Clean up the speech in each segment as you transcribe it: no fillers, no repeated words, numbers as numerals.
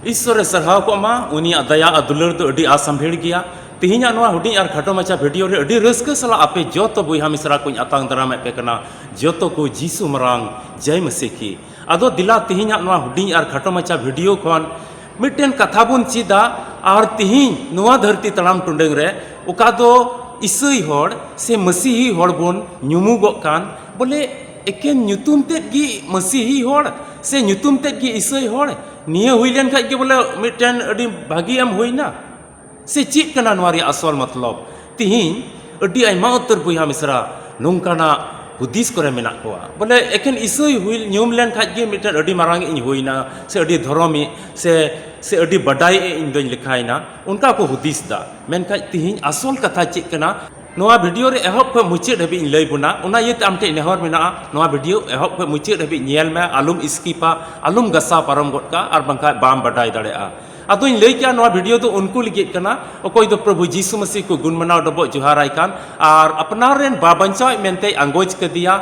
ईश्वरे सरहाव को मा उनी दया दुलर तो अडी आसंभेड़ गया तिहिना नवा हुडी और खाटो माचा वीडियो रे अडी रस्क सला आपे जोतो बुहा मिसरा को आतांग दराम पे कना जोतो को जीसु मरांग जय मसीह की आदो दिला तिहिना नवा हुडी और खाटो माचा वीडियो खन मिटेन कथा बुन चिदा और तिहिन नवा धरती तड़ाम टुंडंग रे उका दो ईसई होड़ से मसीही होड़ बुन नुमुगो कान बोले एकेन न्यूतुम तेद गी मसीही होड़ से न्यूतुम तेद गी ईसई होड़ निये हुईलेन खाज के बोले मिटेन अडी भागी एम हुईना से चीज कना नवारी असल मतलब तिहिन अडी आइमा उत्तर बुहा मिसरा नोंकाना हुदिस करे मेना कोआ बोले एकेन ईसई हुई न्यूम लेन खाज के मिटेन अडी मारांग इन हुईना से अडी धर्मी से अडी बडाई इन दोन लिखाइना उनका को हुदिस दा मेनखाज तिहिन असल कथा चीज कना नवा वीडियो रे एहब पे मुचे धबी लई बुना उना ये आमटे नेहर मेना नवा वीडियो एहब पे मुचे धबी नेल में आलुम स्कीपा आलुम गसा पारम गोटका और बंका बाम बडाई दड़ेआ अदो इन लई क्या नवा वीडियो तो उनको लिगित कना अकोय दो प्रभु जीसु मसीह को गुण मनाव डबो जुहाराय कान और अपनार रेन बाबंचाय मेनते अंगोज के दिया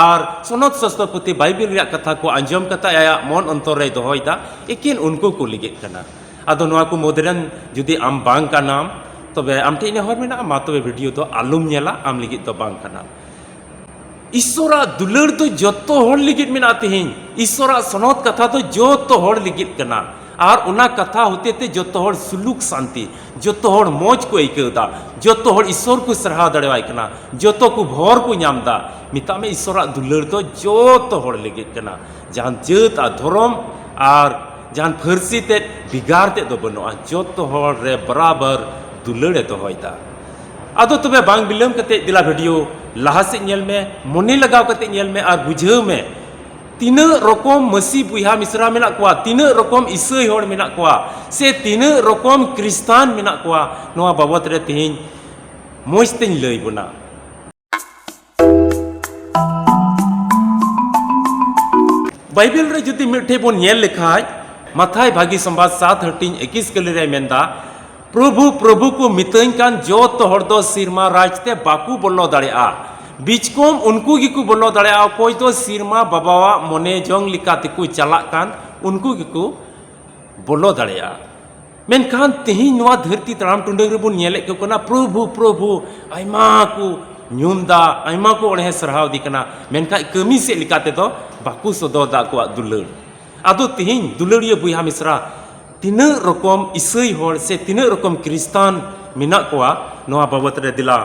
और सोनत सस्तपुति बाइबल रे कथा को अंजम कता आया मन अंतर रे दोहयदा एकिन उनको को लिगित कना अदो नवा को मोदरन जुदी आम बांग का नाम तबे आमटे नेहर मेना मा तबे वीडियो तो आलुम नेला आम लिगित तो बांग कना ईश्वरा दुलर तो जोतो होड़ लिगित मेना तिहिन ईश्वरा सनत कथा तो जोतो होड़ लिगित कना और उना कथा होते ते जोतो होड़ सुलूक शांति जोतो होड़ मौज को इकदा जोतो होड़ ईश्वर को सरहा दड़ेवाय कना जोतो को भोर को नामदा मिता में ईश्वरा दुलर तो जोतो होड़ लिगित कना जहां जत आ धर्म और जहां फरसी ते बिगाड़ ते दो बनुआ जोतो होड़ रे बराबर दुलड़े दोहयदा आदो तबे बांग बिलम कते दिला वीडियो लहा से नेल में मोने लगाव कते नेल में और बुझाव में तीन रकम मसी बुहा मिसरा मेना कोआ तीन रकम ईसई होड़ मेना कोआ से तीन रकम क्रिस्तान मेना कोआ नवा बाबत रे तिहिन मोज तेन लई बुना बाइबल रे जुदी मिठे बोन नेल लिखाय माथाय भागी संवाद 7:21 कली रे मेंदा प्रभु प्रभु को मितन कान जोत होड़ दो सिरमा राजते बाकू बोलो दड़ेआ बीचकोम उनको गिकू बोलो दड़ेआ कोई तो सिरमा बाबावा मने जोंग लिकाते को चला कान उनको गिकू बोलो दड़ेआ मेनखान तिहिन नवा धरती तड़ाम टुंडंग रे बुन नेले को कना प्रभु प्रभु आइमा को न्यूमदा आइमा को ओणे सरहाव दी कना मेनखा कमी से लिकाते तो बाकू सदो दा को दुलड़ आदो तिहिन दुलड़िया बुहा मिसरा तीन रकम ईसई होड़ से तीन रकम क्रिस्तान मिना कोआ नवा बाबत रे दिला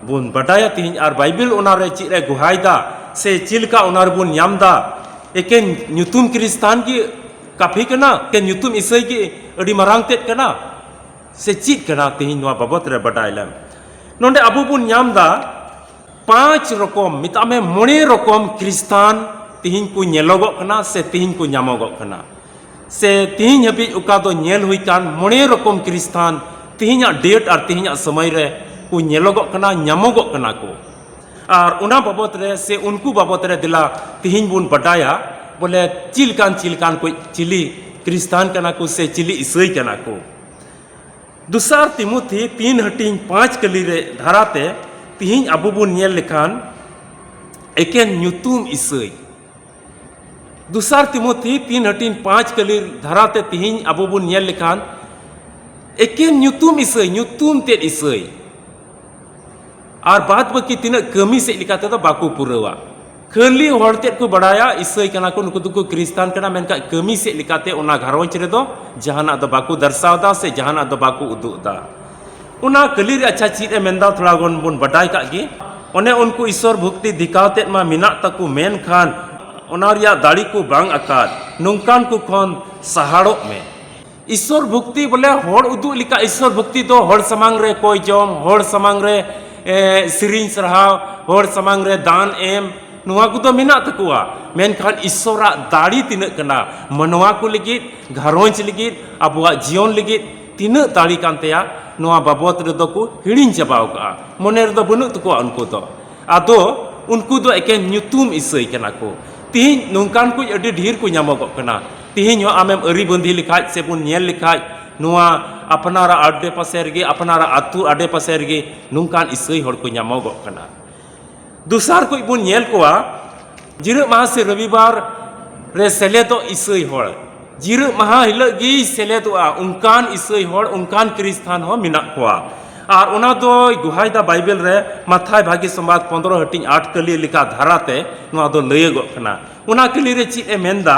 बुन बडाया तिहिन और बाइबल ओना रे चि रे गुहायदा से चिलका ओना रे बुन यामदा एकेन न्यूतुम क्रिस्तान की काफी कना के न्यूतुम ईसई की अडी मरांग तेत कना से चित कना तिहिन नवा बाबत रे बडायलम नोंडे अबु बुन यामदा 5 रकम मिता में मोने रकम क्रिस्तान तिहिन को नेलोगो कना से तिहिन को न्यामोगो कना से तिहिन हबी उका दो नेल हुई कान मोने रकम क्रिस्तान तिहिना डेट और तिहिना समय रे को नेलोगो कना न्यामोगो कना को और उना बाबत रे से उनको बाबत रे दिला तिहिन बुन बडाया बोले चिलकान को चिली क्रिस्तान कना को से चिली ईसई कना को दुसार तिमुथी 3:5 कली रे धाराते तिहिन अबु बुन नेल लिखान एकेन न्यूतुम ईसई दुसार तिमुथी 3:5 कली धाराते तिहिन अबु बुन नेल लिखान एकेन न्यूतुम ईसई न्यूतुम तेद ईसई और बात बाकी तीन कमी से लिखाते तो बाकू पुरवा खाली होड़ तेद को बड़ाया ईसई कना को नुकु दुको क्रिस्तान कना मेनका कमी से लिखाते ओना घरवंच रे दो जहाना दो बाकू दर्शावदा से जहाना दो बाकू उदुदा उना कली रे अच्छा चीज मेंदा थोड़ा गन बुन बडाई का गी ओने उनको ईश्वर भक्ति दिखाते मा मिना तकु मेन खान ओनारिया दाड़ी को बांग आकार नोंकान को खन सहाड़ो में ईश्वर भक्ति बोले होड़ उदु लिका ईश्वर भक्ति तो होड़ समांग रे कोई जम होड़ समांग रे सिरिन सरहाव होड़ समांग रे दान एम नुआ को तो मिना तकुआ मेनखान ईश्वरा दाड़ी तिना कना मनवा को लिगित घरोंच लिगित अबुआ जीवन लिगित तिना दाड़ी कांतेया नुआ बाबत रे दो को हिड़िन चबाव का मने रे दो बनु तकुआ उनको तो आदो उनको दो एके न्यूतुम ईसई कना को तिहिन नोंकान को अडी ढेर को ᱧᱟᱢᱚᱜᱚᱜ ᱠᱟᱱᱟ तिहिन आमेम अरी बंदी लिखाज से बुन नेल लिखाज नुआ अपनारा आडे पासे रगे अपनारा आतु आडे पासे रगे नोंकान ईसई होड़ को ᱧᱟᱢᱚᱜᱚᱜ ᱠᱟᱱᱟ दूसर को बुन नेल कोआ जिर माह से रविवार रे सेले तो ईसई होड़ जिरु महा हिलगी सेलेदोआ उनकान इसै हर उनकान क्रिस्तान हो मिनाक कोआ और उना दो गुहाई दा बाइबल रे माथाय भागी संवाद 15 हटिंग 8 कली लिखा धाराते नुआ दो लयगो कना उना कली रे ची ए मेंदा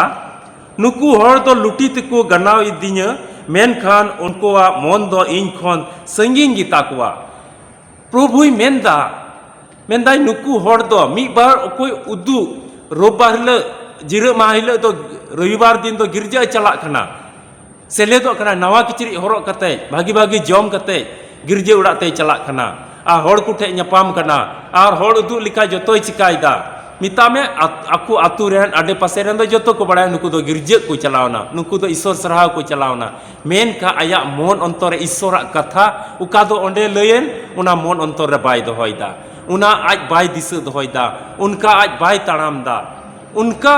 नुकु हर दो लुटी तको गनाव इदिnya मेनखान उनकोआ मन दो इन खन संगिन गिता कोआ प्रभुई मेंदाय नुकु हर दो मी बार ओकोय उदु रोबबार हिल जिरु मा हिल दो रविवार दिन दो गिरजा चला कना सेलेदो कना नवा किचरी हरक कते भागी भागी जम कते गिरजे उड़ाते चला कना आ हर कुठे न्यापाम कना आर हर उदु लिखा जतोय चिकायदा मितामे आकु आतु रेन आडे पासे रेन दो जतो को बड़ाय नुकु दो गिरजे को चलावना नुकु दो ईश्वर सरहाव को चलावना मेन का आया मन अंतर ईश्वरा कथा उका दो ओंडे लयेन उना मन अंतर रे बाय दोहयदा उना आज बाय दिसे दोहयदा उनका आज बाय ताड़ामदा उनका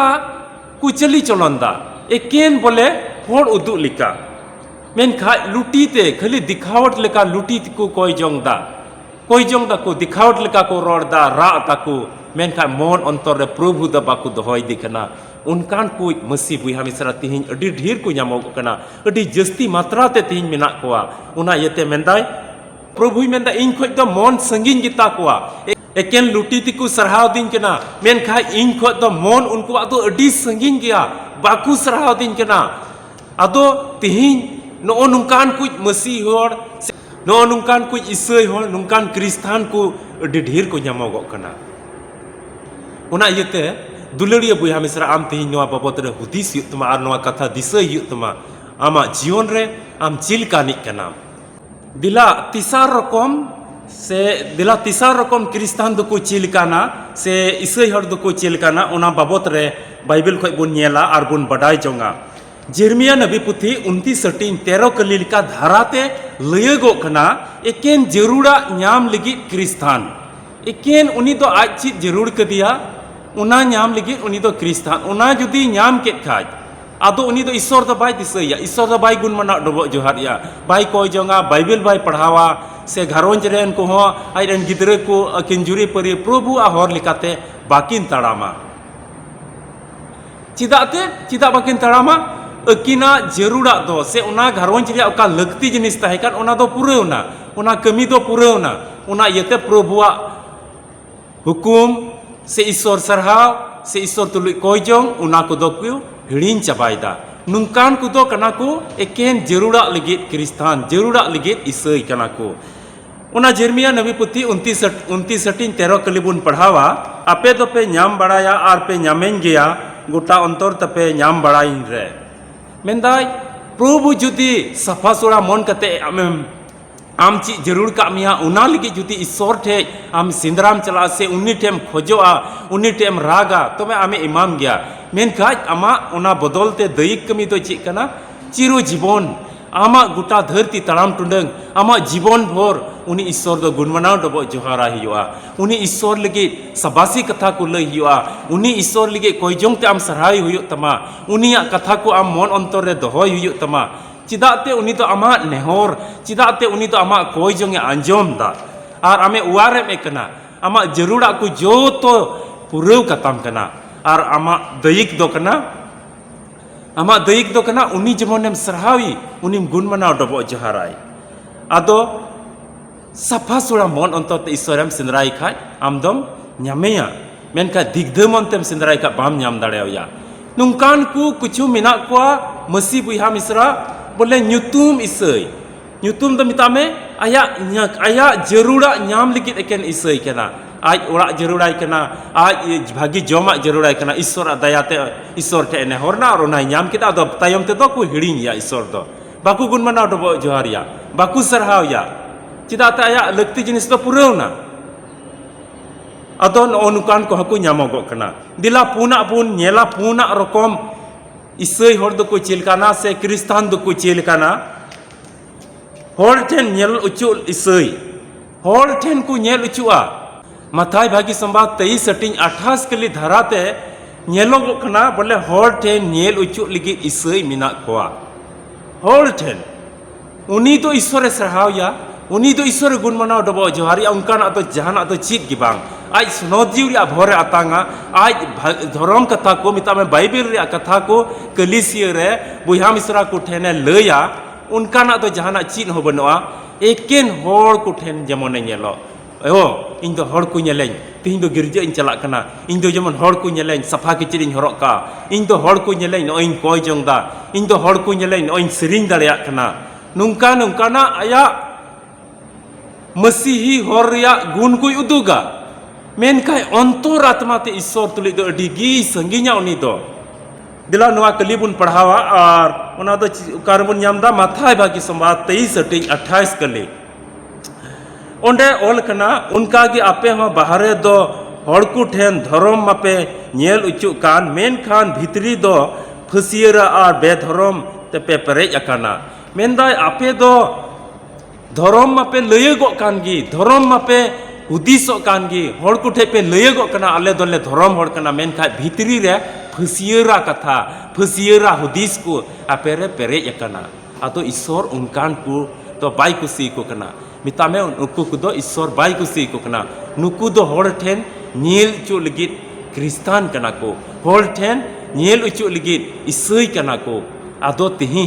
कुचली चलनदा एकेन बोले हर उदु लिका मेनखा लुटीते खाली दिखावट लेका लुटी को कोई जोंगदा को दिखावट लेका को रोड़दा रा ताकू मेनखा मन अंतर रे प्रभु द बाकू दोहय दिखना उनकान को मसी बुहा मिसरा तिहिन अडी ढेर को नामोग कना अडी जस्ती मात्रा ते तिहिन मेना कोआ उना यते मेंदाय प्रभु मेंदा इन खोज दो मन संगिन गिता कोआ एकेन लुटी तिकू सरहाव दिन कना मेनखा इन खोज दो मन उनको आदो अडी संगिन गया बाकू सरहाव दिन कना आदो तिहिन नो नुकान कुछ मसी होर नो नुकान कुछ इसै होर नुकान क्रिस्तान को अडी ढेर को नामोग कना उना यते दुलड़िया बुहा मिसरा आम तिहिन नोआ बाबत रे हुदिस हुयु तमा आर नोआ कथा दिसै हुयु तमा आमा जीवन रे आम चिलका निक कना दिला तिसार रकम क्रिस्तान दो को चिलकाना से इसै हर दो को चिलकाना उना बाबत रे बाइबल खय बुन नेला आर बुन बडाय जोंगा जेरमिया नबी पुथी 29:13 कली लिका धाराते लयगो कना एकेन जरूरा न्याम लगी क्रिस्तान एकेन उनी दो आज चीज जरूर कदिया उना न्याम लगी उनी दो क्रिस्तान उना जुदी न्याम के खाज आदो उनी दो ईश्वर दो बाय दिसैया ईश्वर दो बाय गुण मना डबो जोहारिया बाय कोय जोंगा बाइबल बाय पढ़ावा से घरोंज रेन को हो आइरन गिदरे को अकिन जुरी परि प्रभु आ हर लिकाते बाकिन तड़ामा चिदा बाकिन तड़ामा अकिना जरूरा दो से उना घरोंज रे ओका लगती जिनिस ताहे कान उना दो पुरेवना उना कमी दो पुरेवना उना यते प्रभुआ हुकुम से ईश्वर सरहाव से ईश्वर तुलुई कोय जोंग उना को दो को हिड़िन चाबायदा नुकान को दो कना को एकेन जरूरा लगित क्रिस्तान जरूरा लगित इसै कना को उना जेरमिया नबी पुथी 29:13 कलिबुन पढ़ावा आपे दो पे न्याम बड़ाया आर पे न्यामेन गया गोटा अंतर तपे न्याम बड़ाइन रे मेंदाय प्रभु जुदी सफा सोड़ा मन कते आम ची जरूर का मिया उना लगी जुदी ईश्वर ठे आम सिंदराम चला से उन्नी टेम खोजोआ उन्नी टेम रागा तो मैं आमे इमाम गया मेनखा आमा उना बदलते दैिक कमी तो ची कना चिरो जीवन आमा गोटा धरती तड़ाम टुंडंग आमा जीवन भर उनी ईश्वर दो गुणमनाव डबो जोहारा हियुआ उनी ईश्वर लगी सबासी कथा को लय हियुआ उनी ईश्वर लगी कोई जोंगते आम सराय हुयु तमा उनिया कथा को आम मन अंतर रे दोहय हुयु तमा चिदाते उनी तो आमा नेहर चिदाते उनी तो आमा कोई जोंगे आंजोम दा आर आमे उवारे में कना आमा जरूरा को जो तो पुरेव कताम कना आर आमा दैिक दो कना उनी जमोनेम सरहावी उनी गुणमनाव डबो जोहाराय आदो सफा सुरा मन अंतर ते ईश्वरम सिंदराय खाय आमदम न्यामेया मेनका दिग्धमनतेम सिंदराय का बाम न्याम दाड़ेया नुकान को कुछ मिना को मसी बुहा मिसरा बोले न्यूतुम इसै न्यूतुम दो मितामे आया जरूरा न्याम लगित एकेन इसै कना आज ओरा जरूराय कना आज भागी जमा जरूराय कना ईश्वर दयाते ईश्वर ठे ने हरना और ना न्याम किदा दो तायम ते दो को हिड़िया ईश्वर दो बाकू गुण मनाव डबो जोहारिया बाकू सरहावया चिदाते आया लगती जिनिस दो पुरेवना अदो नुकान को हकू न्यामोगो कना दिला पुना बुन नेला पुना रकम इसै हर दो को चिलकाना से क्रिस्तान दो को चिलकाना हर ठेन नेल उचु इसै हर ठेन को नेल उचुआ माथाय भागी संवाद 23:28 कली धाराते नेलोगो कना बोले हर ठेन नेल उचु लगी इसै मिना कोआ हर ठेन उनी तो ईश्वर सरहावया उनी तो ईश्वर गुणमनाव डबो जोहारिया उनकाना तो जहाना तो चीत गी बांग आज सुनोजीव रे भोरे आतांगा आज धर्म कथा को मिता में बाइबल रे कथा को कलिसिया रे बुहा मिश्रा को ठेने लया उनका ना तो जहाना चीन हो बनवा एकेन होड़ को ठेन जमने नेलो ओ इन दो होड़ को नेलें तीन दो गिरजा इन चला कना इन दो जमन होड़ को नेलें सफा किचड़ी इन हरक का इन दो होड़ को नेलें नो इन कोई जोंदा इन दो होड़ को नेलें नो इन सिरिंग दरिया कना नुंका नुंका ना आया मसीही होड़ रिया गुण को उदुगा मेनकाय अंतर आत्मा ते ईश्वर तुली दो अडिगी संगिnya उनी दो दिला नवा कलीबुन पढ़ावा और उना दो कारबुन यामदा माथाय भागी संवाद 23-28 कली ओंडे ओल कना उनका गी आपे हम बाहरे दो हड़कू ठेन धर्म मापे नेल उचु कान मेन खान भितरी दो फसियरा और बेधर्म ते पे पेरेज अकाना मेनदाय आपे दो धर्म मापे लयगो कान गी धर्म मापे हुदिसो कान गी हड़कू ठे पे लयगो कना आले दोले धर्म हड़ कना मेन खा भितरी रे फसियरा कथा फसियरा हुदिस को आपे रे पेरेज अकाना आतो ईश्वर उनकान को तो बाई कुसी को कना मितामे उनको कुदो ईश्वर बाई कुसी को कना नुकु दो होड़ ठेन नील चो लगित क्रिस्तान कना को होड़ ठेन नील उचु लगित ईसई कना को आदो तिही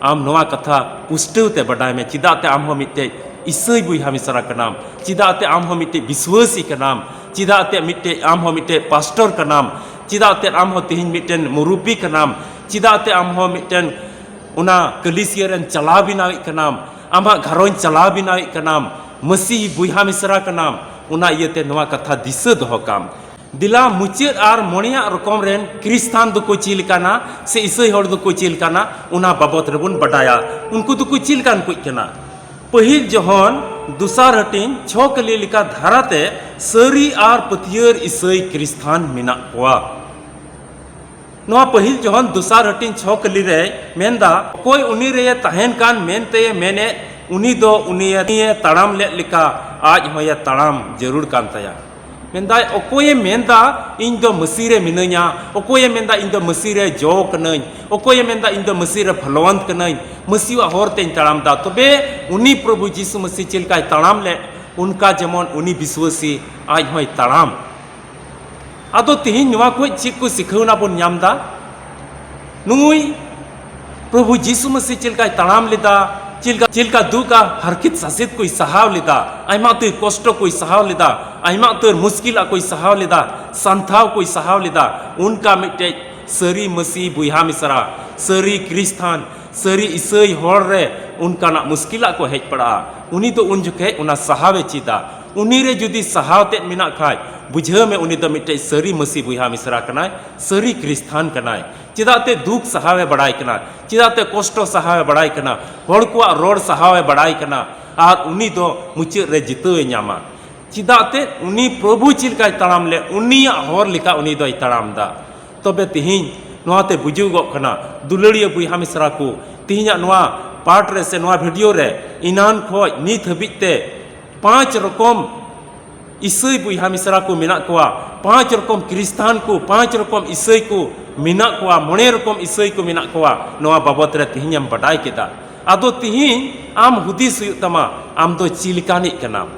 आम नवा कथा पुष्टव ते बडाय में चिदाते आम हो मिटे ईसई बुहा मिसरा कनाम चिदाते आम हो मिटे विश्वासी कनाम चिदाते मिटे आम हो मिटे पास्टर कनाम चिदाते आम हो तिहिन मिटेन मुरुबी कनाम चिदाते आम हो मिटेन उना कलिसिया रन चला बिनावी कनाम आमा घरों चला बिनावी कनाम मसीह बुहा मिसरा कनाम उना इयते नवा कथा दिशा दो काम दिला मुचेद आर मोनिया रकम रेन क्रिस्तान दो को चिल काना से ईसई होड़ दो को चिल काना उना बाबत रेबुन बडाया उनको दो को चिल कान कुछ कना पहिल जहन दुसार हटिन छो कली लिका धाराते सरी आर पथियर ईसई क्रिस्तान मिना कोआ नवा पहिल जहन दुसार हटिन छो कली रे मेंदा कोई उनी रे तहन कान मेनते मेने उनी दो उनी तड़ाम ले लिका आज होया तड़ाम जरूर कान तया मेंदा ओकोये मेंदा इन दो मसीरे मिनया ओकोये मेंदा इन दो मसीरे जो कनई ओकोये मेंदा इन दो मसीरे फलवंत कनई मसीवा होरते तड़ाम दा तबे उनी प्रभु यीशु मसीह चिलका तड़ाम ले उनका जमन उनी विश्वासी आज होय तड़ाम आदो तिहिन नवा को चिक को सिखौना बन यामदा नुई प्रभु यीशु मसीह चिलका तड़ाम लेदा चिलका दुका हरकित सासित कोई सहाव लेदा आइमा तो कष्ट कोई सहाव लेदा आइमा तो मुश्किल कोई सहाव लेदा संथाव कोई सहाव लेदा उनका मिटे सरी मसीह बुहा मिसरा सरी क्रिस्तान सरी ईसई होड़ रे उनका ना मुश्किला को हेज पड़ा उनी तो उन जुके उना सहावे चिदा उनी रे जुदी सहावते मिना खाय बुझे में उनी तो मिटे सरी मसीह बुहा मिसरा कनाय सरी क्रिस्तान कनाय चिदाते दुख सहावे बड़ाई कना चिदाते कष्ट सहावे बड़ाई कना होड़ को रोड सहावे बड़ाई कना और उनी दो मुचे रे जितवे न्यामा चिदाते उनी प्रभु चिलका तड़ाम ले उनिया होर लिका उनी दो तड़ाम दा तबे तिहिन नवाते बुझुगो कना दुलड़िया बुहा मिसरा को तिहिना नवा पार्ट रे से नवा वीडियो रे इनान खोज नित हबिते 5 रकम ईसई बुहा मिसरा को मिना कोआ 5 रकम क्रिस्तान को 5 रकम ईसई को मिना कोआ 9 रकम ईसई को मिना कोआ नवा बाबत रे तिहिनम बडाय केदा आदो तिहिन आम हुदिस हुयुग तमा आम दो चिलकानी कनाम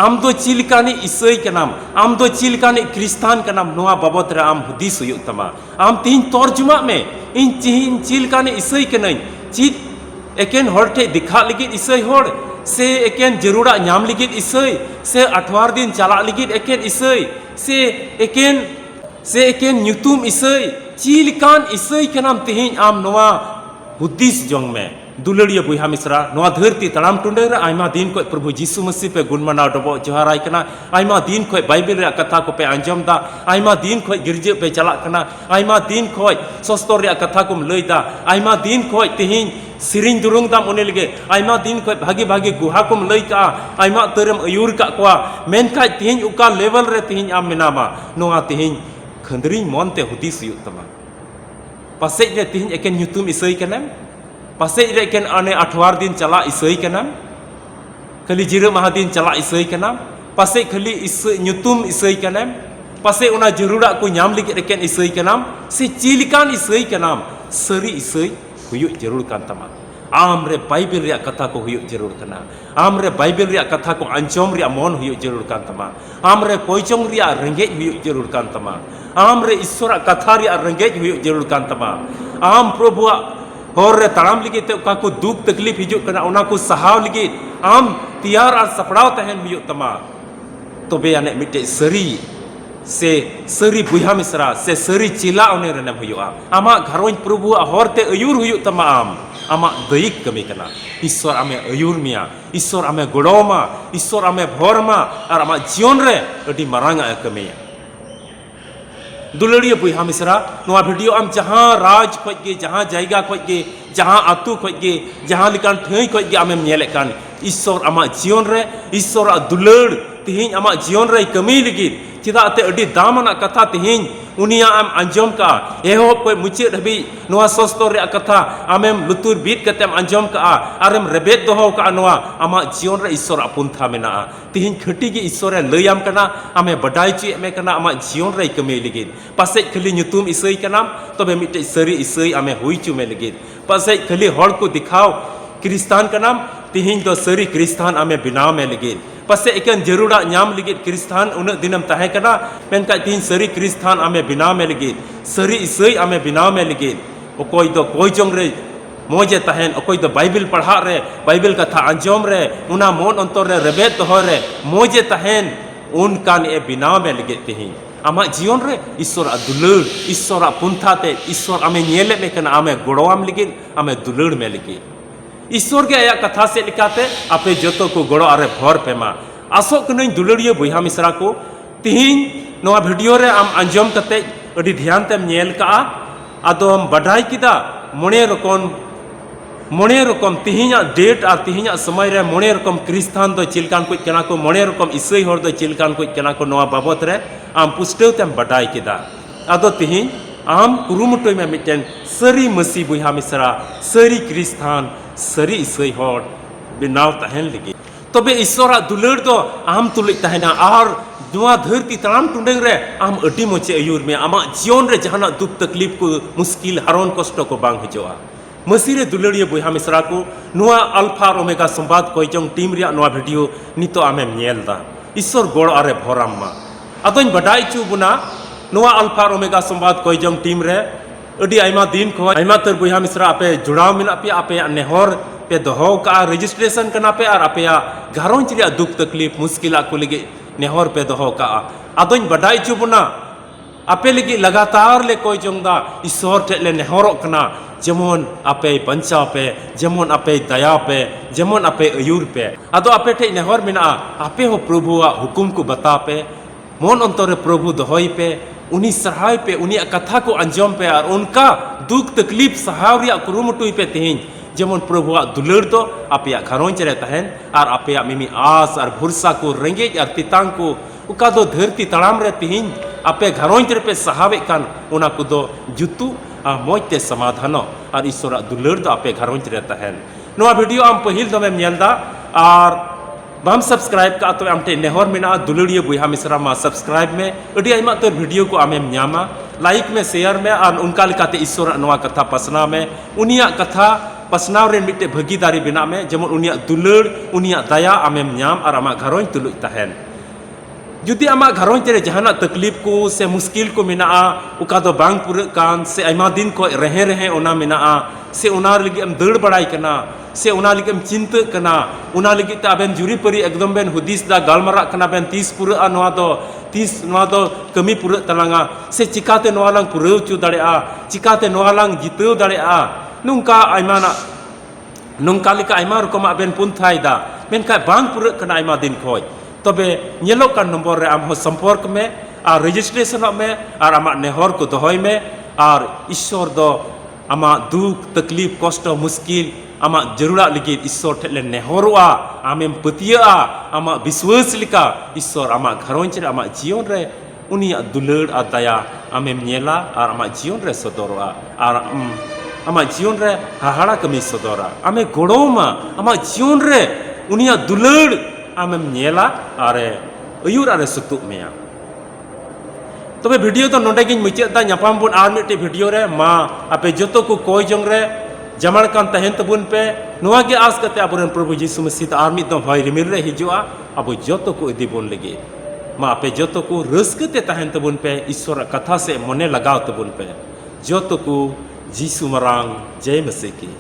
आम दो चिलकानी ईसई कनाम आम दो चिलकानी क्रिस्तान कनाम नवा बाबत रे आम हुदिस हुयुग तमा आम तिहिन तर्जुमा में इन चिहिन चिलकानी ईसई कनई चित एकेन होड़ ठे दिखा लगित ईसई होड़ से एकेन जरूरा नाम लिगित ईसई से 8 दिन चला लिगित एकेन ईसई से एकेन न्यूतुम ईसई चिलकान ईसई कनाम तिहिन आम नवा हुदिस जोंग में दुलड़िया बुहा मिसरा नवा धरती तड़ाम टुंडे रे आयमा दिन को प्रभु यीशु मसीह पे गुण मनाव डबो जोहाराय कना आयमा दिन को बाइबल रे कथा को पे अंजम दा आयमा दिन को गिरजे पे चला कना आयमा दिन को सस्तर रे कथा को लैदा आयमा दिन को तिहिन सिरिंग दुरुंग दाम उने लगे आयमा दिन को भागी भागी गुहा को लई का आयमा तरम अयूर का कोआ मेनका तिहिन उका लेवल रे तिहिन आम मेनामा नोआ तिहिन खंदरी मनते हुदिस हुयुग तमा पासे रे तिहिन एकेन न्यूतुम ईसई कना पासे रे एकेन अने 8 दिन चला ईसई कना खाली जिरो महा दिन चला ईसई कना पासे खाली ईसई न्यूतुम ईसई कना पासे उना जरूरा को नाम लिगे एकेन ईसई कना से चिलकान ईसई कना सरी ईसई हुयुग जरूर कान तमा आम रे बाइबल रे कथा को हुई जरूर कना आम रे बाइबल रे कथा को अंजम रे मन हुई जरूर कान तमा आम रे कोइचोंग रे रेंगेज हुई जरूर कान तमा आम रे ईश्वर कथा रे रेंगेज हुई जरूर कान तमा आम प्रभु हर रे ताम लगे का को दुख तकलीफ हिजू कना उना को सहाव लगे आम तैयार और सपड़ाव तहन हुई तमा तबे आने मिटे सरी से सरी बुहा मिश्रा से सरी चिला उन्हें रनम हुआ आमा घरों प्रभु हरते अयुर हुई तमा आम आमा दैक कमी कना ईश्वर आमे अयुर मिया ईश्वर आमे गड़ोमा ईश्वर आमे भरमा और आमा जीवन रे अडी मारांग कमिया दुलड़िया बुहा मिश्रा नोआ वीडियो आम जहां राज खोजे जहां जायगा खोजे जहां आतु खोजे जहां लिकान ठई खोजे आमे नेले कान ईश्वर आमा जीवन रे ईश्वर दुलड़ तिहिं आमा जीवन रे कमी लगी चिदाते अडी दामना कथा तिहिं उनिया आम अंजम का एहोब को मुचे हबी नोआ सस्तो रे कथा आमेम लुतुर बीत कतेम अंजम का आरम रेबेत दोहो का नोआ आमा जीवन रे ईश्वर अपुंथा मेना तिहिं खटी गे ईश्वर लयम कना आमे बडाई चे मे कना आमा जीवन रे कमी लगी पासे खली ᱧᱩᱛᱩᱢ ईसई कनाम तबे मिटे सरी ईसई आमे हुई चु मे लगी पासे खली हड़ को दिखाओ क्रिस्तान कनाम तिहिं दो सरी क्रिस्तान आमे बिनाव मे लगी पासे एकन जरूरा नाम लगी क्रिस्तान उन दिनम ताहे कना मेनका तिहिं सरी क्रिस्तान आमे बिनाव मे लगी सरी ईसई आमे बिनाव मे लगी ओकोय दो कोई जोंग रे मोजे तहन ओकोय दो बाइबल पढ़ा रे बाइबल कथा अंजम रे उना मन अंतर रे रेबेत दोहो रे मोजे तहन उन कान ए बिनाव मे लगी तिहिं आमा जीवन रे ईश्वर दुलड़ ईश्वर पुंथाते ईश्वर आमे नेले में कना आमे गड़ोआम लगी आमे दुलड़ में लगी ईश्वर के आया कथा से लिखाते आपे जतो को गड़ो आरे भर पेमा आसो कनई दुलड़िया बुहा मिश्रा को तिहिं नोआ वीडियो रे आम अंजम कते अडी ध्यान तेम नेल का आदो हम बढ़ाई किदा मोने रकम तिहिं डेट और तिहिं समय रे मोने रकम क्रिस्तान दो चिलकान को कना को मोने रकम ईसई हर दो चिलकान को कना को नोआ बाबत रे आम पुष्टव तेम बढ़ाई किदा आदो तिहिं आम कुरुमुटोय में मिटेन सरी मसी बुहा मिश्रा सरी क्रिस्तान सरी ईसई हर बिनाव तहन लगी तबे ईश्वर दुलड़ दो आम तुलिक तहना और दुआ धरती तराम टुंडेंग रे आम अडी मोचे अयुर में आमा जीवन रे जहाना दुख तकलीफ को मुश्किल हारोन कष्ट को बांग हिजोआ मसीरे दुलड़िया बुहा मिश्रा को नुआ अल्फा और ओमेगा संवाद कोइजोंग टीम रे नुआ वीडियो नितो आमेम नेलदा ईश्वर गोड़ आरे भोराम्मा अदोñ बडाई चु बुना नुआ अल्फा और ओमेगा संवाद कोइजोंग टीम रे अडी आयमा दिन को आयमा तर बुहा मिश्रा आपे जुड़ाव मिना पे आपे नेहर पे दोहो का रजिस्ट्रेशन करना पे और आपे घरों चिरिया दुख तकलीफ मुश्किल को लगे नेहर पे दोहो का अदोñ बडाई चु बुना आपे लगी लगातार ले कोई जोंदा ईश्वर ठेले नेहर कना जेमन आपे बंचा पे जेमन आपे दया पे जेमन आपे अयुर पे अदो आपे ठे नेहर मिना आपे हो प्रभुआ हुकुम को बता पे मन अंतर प्रभु दोहई पे उनी सहाय पे उनी कथा को अंजम पे और उनका दुख तकलीफ सहाव रिया कुरुमुटुई पे तिहिं जेमन प्रभुआ दुलड़ दो आपे घरोंच रे तहन और आपे मिमी आस और भरोसा को रेंगेज और तितांग को उका दो धरती तड़ाम रे तिहिं आपे घरोंच रे पे सहावे कान उना को दो जुतु आ मोजते समाधान और ईश्वर दुलड़ दो आपे घरोंच रे तहन नोआ वीडियो आम पहिल दमे नेलदा और बाम सब्सक्राइब का तो आमटे नेहर मेना दुलड़िया बुहा मिश्रा मा सब्सक्राइब में अडी आयमा तो वीडियो को आमेम न्यामा लाइक में शेयर में और उनका लिकाते ईश्वर नोआ कथा पसना में उनिया कथा पसनाव रे मिटे भागीदारी बिना में जेमन उनिया दुलड़ उनिया दया आमेम न्याम और आमा घरों तुलुj तहन जुदी आमा घरों रे जहाना तकलीफ को से मुश्किल को मेना उका दो बांग पुर कान से आयमा दिन को रहे ओना मेना से उना लगी हम दड़ बड़ाई कना से उना लगी हम चिंता कना उना लगी ते आबेन जुरी परी एकदम बेन हुदिस दा गालमारा कना बेन 30 पुरा नोआ दो कमी पुरा तलांगा से चिकाते नोआ लांग पुरौ चु दाड़ेआ चिकाते नोआ लांग जितौ दाड़ेआ नुंका आयमाना नुंका लिका आयमा रकम आबेन पुंथाई दा मेनका बांग पुरा कना आयमा दिन खोय तबे नेलो का नंबर रे आम हो संपर्क में और रजिस्ट्रेशन में और आमा नेहर को दोहय में और ईश्वर दो आमा दुख तकलीफ कष्ट मुश्किल आमा जरूरा लगी ईश्वर ठेले नेहरुआ आमेम पतिया आमा विश्वास लिका ईश्वर आमा घरोंच रे आमा जीवन रे उनिया दुलड़ आ दया आमेम नेला और आमा जीवन रे सदरवा और आमा जीवन रे हाहाड़ा कमी सदरा आमे गोड़ोमा आमा जीवन रे उनिया दुलड़ आमेम नेला और अयुर आरे सुतुक मेया तबे वीडियो तो नोडे गिन मुचाद दा ᱧᱟᱯᱟᱢ ᱵᱚᱱ आर मिटे वीडियो रे मा आपे जतो को कोई जोंग रे जमण कान तहन तबुन पे नुआ गे आस कते अबुरन प्रभु यीशु मसीह आर मिद दम हय रिमिल रे हिजुआ अब जतो को इदी बोन लगे मा पे जतो को रस्कते तहन तबुन पे ईश्वर कथा से मने लगाव तबुन पे जतो को यीशु मरांग जय मसीह की